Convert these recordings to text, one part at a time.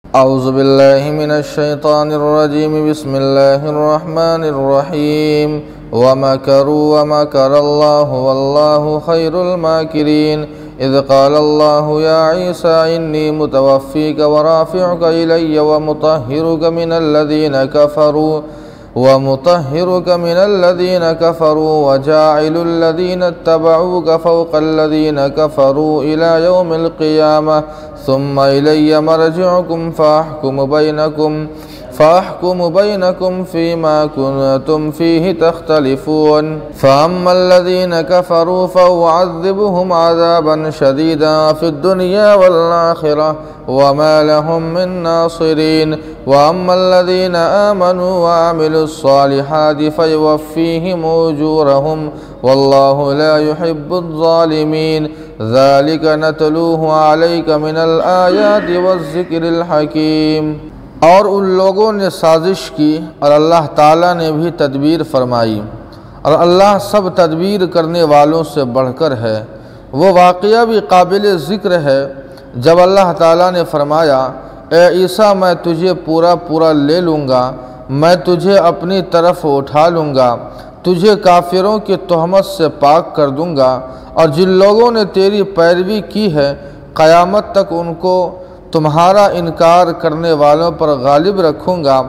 औज़ु बिल्लाहि मिनश्शैतानिर्रजीम बिस्मिल्लाहिर्रहमानिर्रहीम वमकरू वमकरल्लाहु वल्लाहु खैरुल माकिरीन इज़ क़ालल्लाहु या ईसा इन्नी मुतवफ़्फ़ीका व राफ़िउका इलय्या व मुतahhiरुका मिनल्लज़ीना कफ़रू व जाइलुल्लज़ीना इत्तबऊका फ़ौक़ल्लज़ीना कफ़रू इला यौमिल क़ियामह सुम्मा इलय्या मरजिउकुम फ़अहकुमु बैनकुम फ़ीमा कुन्तुम फ़ीहि तख़्तलिफ़ून फ़अम्मल्लज़ीना कफ़रू फ़उअज़्ज़िबुहुम अज़ाबन शदीदन फ़िद्दुनिया वल्आख़िरह वमा लहुम मिन नासिरीन वअम्मल्लज़ीना आमनू वअमिलुस्सालिहाति फ़युवफ़्फ़ीहिम उजूरहुम वल्लाहु ला युहिब्बुज़्ज़ालिमीन ज़ालिका नतलूहु अलैका मिनल आयाति वज़्ज़िक्रिल हकीम। और उन लोगों ने साजिश की और अल्लाह ताला ने भी तदबीर फरमाई और अल्लाह सब तदबीर करने वालों से बढ़कर है। वो वाक़या भी काबिल ज़िक्र है जब अल्लाह ताला ने फरमाया, ए ईसा मैं तुझे पूरा पूरा ले लूँगा, मैं तुझे अपनी तरफ उठा लूँगा, तुझे काफिरों की तोहमत से पाक कर दूँगा और जिन लोगों ने तेरी पैरवी की है क़यामत तक उनको तुम्हारा इनकार करने वालों पर गालिब रखूँगा।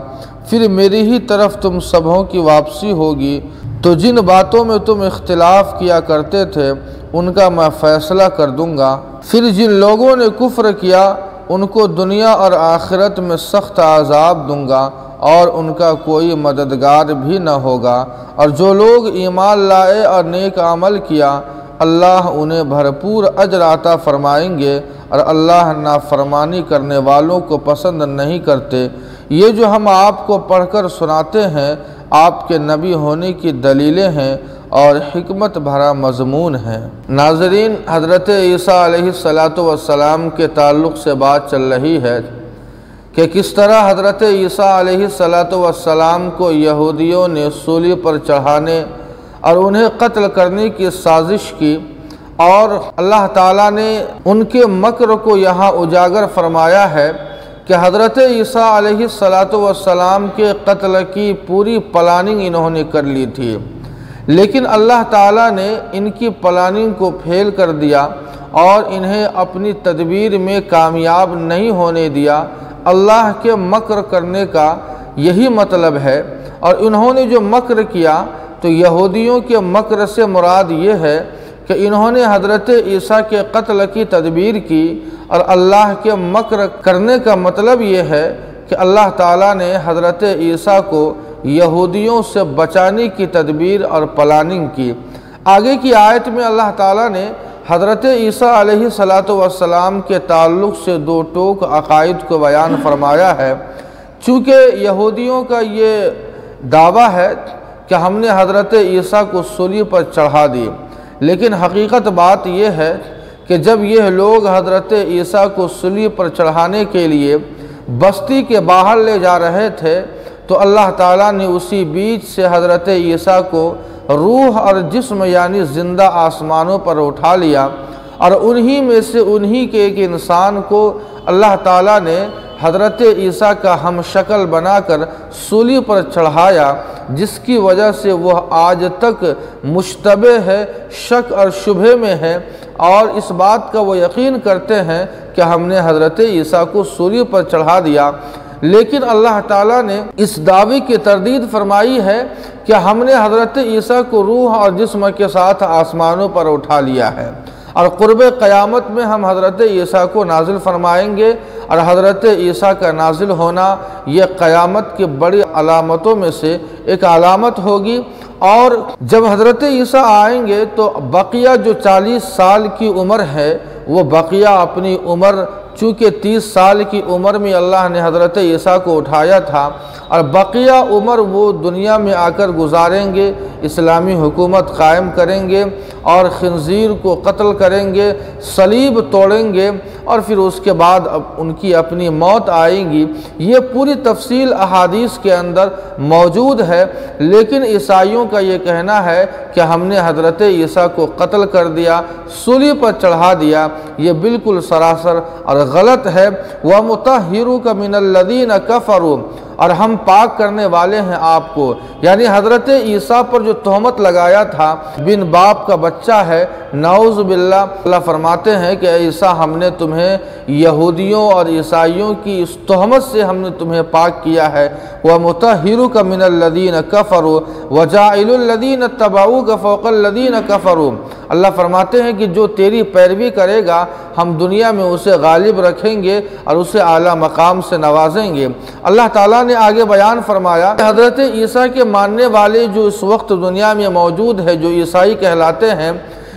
फिर मेरी ही तरफ तुम सबों की वापसी होगी, तो जिन बातों में तुम इख्तिलाफ़ किया करते थे उनका मैं फ़ैसला कर दूँगा। फिर जिन लोगों ने कुफ्र किया उनको दुनिया और आखिरत में सख्त अज़ाब दूँगा और उनका कोई मददगार भी न होगा। और जो लोग ईमान लाए और नेक अमल किया अल्लाह उन्हें भरपूर अजर अता फरमाएंगे और अल्लाह नाफरमानी करने वालों को पसंद नहीं करते। ये जो हम आपको पढ़कर सुनाते हैं आपके नबी होने की दलीलें हैं और हिकमत भरा मज़मून है। नाज़रीन, हज़रत ईसा अलैहिस्सलातु वस्सलाम के ताल्लुक़ से बात चल रही है कि किस तरह हज़रत ईसा अलैहिस्सलातु वस्सलाम को यहूदियों ने सूली पर चढ़ाने और उन्हें कत्ल करने की साजिश की और अल्लाह ताला ने उनके मकर को यहाँ उजागर फरमाया है कि हज़रत ईसा अलैहिस्सलातु वस्सलाम के कत्ल की पूरी प्लानिंग इन्होंने कर ली थी, लेकिन अल्लाह ताला ने इनकी प्लानिंग को फेल कर दिया और इन्हें अपनी तदबीर में कामयाब नहीं होने दिया। अल्लाह के मकर करने का यही मतलब है। और इन्होंने जो मकर किया तो यहूदियों के मकर से मुराद ये है कि इन्होंने हज़रत ईसा के कत्ल की तदबीर की और अल्लाह के मकर करने का मतलब ये है कि अल्लाह ताला ने हज़रत ईसा को यहूदियों से बचाने की तदबीर और प्लानिंग की। आगे की आयत में अल्लाह ताला ने हज़रत ईसा अलैहिस्सलातु वस्सलाम के ताल्लुक़ से दो टोक अक़ाइद को बयान फरमाया है। चूँकि यहूदियों का ये दावा है कि हमने हज़रत ईसा को सूली पर चढ़ा दी, लेकिन हकीकत बात यह है कि जब यह लोग हज़रत ईसा को सूली पर चढ़ाने के लिए बस्ती के बाहर ले जा रहे थे तो अल्लाह ताला ने उसी बीच से हज़रत ईसा को रूह और जिस्म यानी ज़िंदा आसमानों पर उठा लिया और उन्हीं में से उन्हीं के एक इंसान को अल्लाह ताला ने हज़रत ईसा का हम शक्ल बनाकर सूली पर चढ़ाया, जिसकी वजह से वह आज तक मुश्तबे है, शक और शुबहे में है और इस बात का वो यकीन करते हैं कि हमने हज़रत ईसा को सूली पर चढ़ा दिया। लेकिन अल्लाह ताला ने इस दावे की तरदीद फरमाई है कि हमने हज़रत ईसा को रूह और जिस्म के साथ आसमानों पर उठा लिया है और क़ुर्ब क़यामत में हम हज़रत ईसा को नाजिल फरमाएंगे और हज़रत ईसा का नाजिल होना ये क़यामत की बड़ी अलामतों में से एक अलामत होगी। और जब हज़रत ईसा आएंगे तो बकिया जो 40 साल की उम्र है वो बकिया अपनी उम्र चूँकि 30 साल की उम्र में अल्लाह ने हज़रत ईसा को उठाया था और बकिया उम्र वो दुनिया में आकर गुजारेंगे, इस्लामी हुकूमत कायम करेंगे और खिंजीर को कत्ल करेंगे, सलीब तोड़ेंगे और फिर उसके बाद अब उनकी अपनी मौत आएगी। ये पूरी तफसील अहादीस के अंदर मौजूद है। लेकिन ईसाइयों का ये कहना है कि हमने हज़रत ईसा को कत्ल कर दिया, सूली पर चढ़ा दिया, ये बिल्कुल सरासर और गलत है। व मुतहिरुका मिनल्लज़ीना कफ़रू, और हम पाक करने वाले हैं आपको, यानी हज़रत ईसा पर जो तोहमत लगाया था, बिन बाप का बच्चा है, नाउज़ बिल्लाह, अल्लाह फरमाते हैं कि ईसा हमने तुम्हें यहूदियों और ईसाइयों की इस तोहमत से हमने तुम्हें पाक किया है। व मुतहिरुका मिनल्लज़ीना कफ़रू व जाइलुल्लज़ीना तबऊका फ़ौक़ल्लज़ीना कफ़रू, अल्लाह फरमाते हैं कि जो तेरी पैरवी करेगा हम दुनिया में उसे गालिब रखेंगे और उसे आला मकाम से नवाजेंगे। अल्लाह ताला ने आगे बयान फरमाया, हज़रत ईसा के मानने वाले जो इस वक्त दुनिया में मौजूद है, जो ईसाई कहलाते हैं,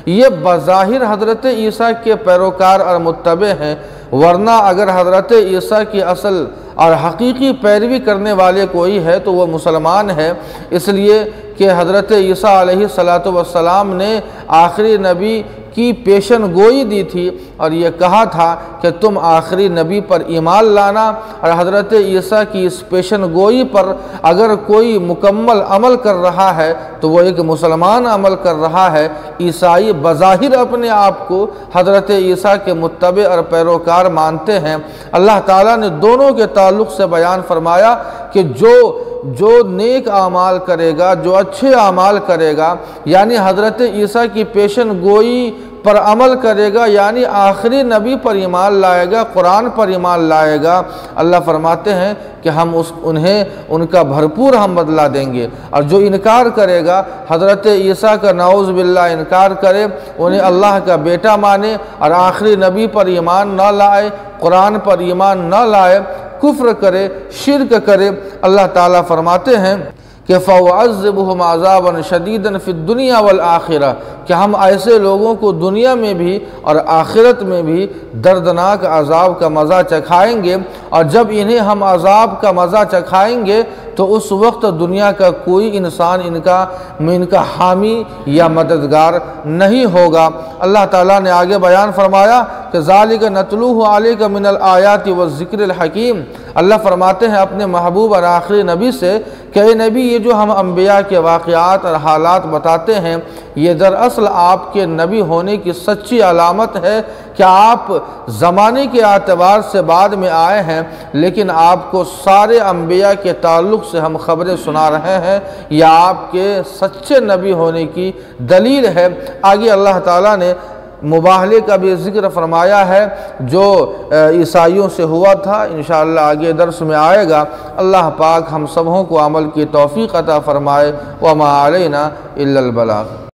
ये बज़ाहिर हज़रत ईसा के पैरोकार और मुत्तबे हैं, वरना अगर हज़रत ईसा की असल और हकीकी पैरवी करने वाले कोई है तो वह मुसलमान है। इसलिए कि हज़रत ईसा अलैहिस्सलातु वस्सलाम ने आखिरी नबी की पेशन गोई दी थी और ये कहा था कि तुम आखिरी नबी पर ईमान लाना, और हज़रत ईसा की इस पेशन गोई पर अगर कोई मुकम्मल अमल कर रहा है तो वो एक मुसलमान अमल कर रहा है। ईसाई बज़ाहिर अपने आप को हज़रत ईसा के मुत्तबे और पैरोकार मानते हैं। अल्लाह ताला ने दोनों के ताल्लुक़ से बयान फरमाया कि जो नेक आमाल करेगा, जो अच्छे आमाल करेगा, यानी हज़रत ईसा की पेशन गोई पर अमल करेगा, यानी आखिरी नबी पर ईमान लाएगा, कुरान पर ईमान लाएगा, अल्लाह फरमाते हैं कि हम उन्हें उनका भरपूर हम बदला देंगे। और जो इनकार करेगा, हज़रत ईसा का नाउज़ बिल्लाह इनकार करे, उन्हें अल्लाह का बेटा माने और आखिरी नबी पर ईमान न लाए, कुरान पर ईमान न लाए, कुफ्र करे, शिर्क करे, अल्लाह ताला फरमाते हैं कि फ़अज़िबुहुम अज़ाबन शदीदन फ़िद दुनिया वल आखिरा, कि हम ऐसे लोगों को दुनिया में भी और आखिरत में भी दर्दनाक अज़ाब का मज़ा चखाएंगे। और जब इन्हें हम अज़ाब का मज़ा चखाएंगे तो उस वक्त दुनिया का कोई इंसान इनका हामी या मददगार नहीं होगा। अल्लाह ताला ने आगे बयान फरमाया कि ज़ालिका नतलूहु अलैका मिनल आयाति व ज़िक्रिल हकीम, अल्लाह फरमाते हैं अपने महबूब और आखिरी नबी से कि ए नबी, ये जो हम अम्बिया के वाक़यात और हालात बताते हैं, ये दरअसल आपके नबी होने की सच्ची अलामत है कि आप ज़माने के एतबार से बाद में आए हैं, लेकिन आपको सारे अम्बिया के ताल्लुक़ से हम ख़बरें सुना रहे हैं। यह आपके सच्चे नबी होने की दलील है। आगे अल्लाह ताला ने मुबाहले का भी ज़िक्र फरमाया है जो ईसाइयों से हुआ था, इंशाअल्लाह आगे दर्स में आएगा। अल्लाह पाक हम सबों को अमल की तौफ़ीक़ अता फ़रमाए। व मा अलैना इल्लल बलाग़।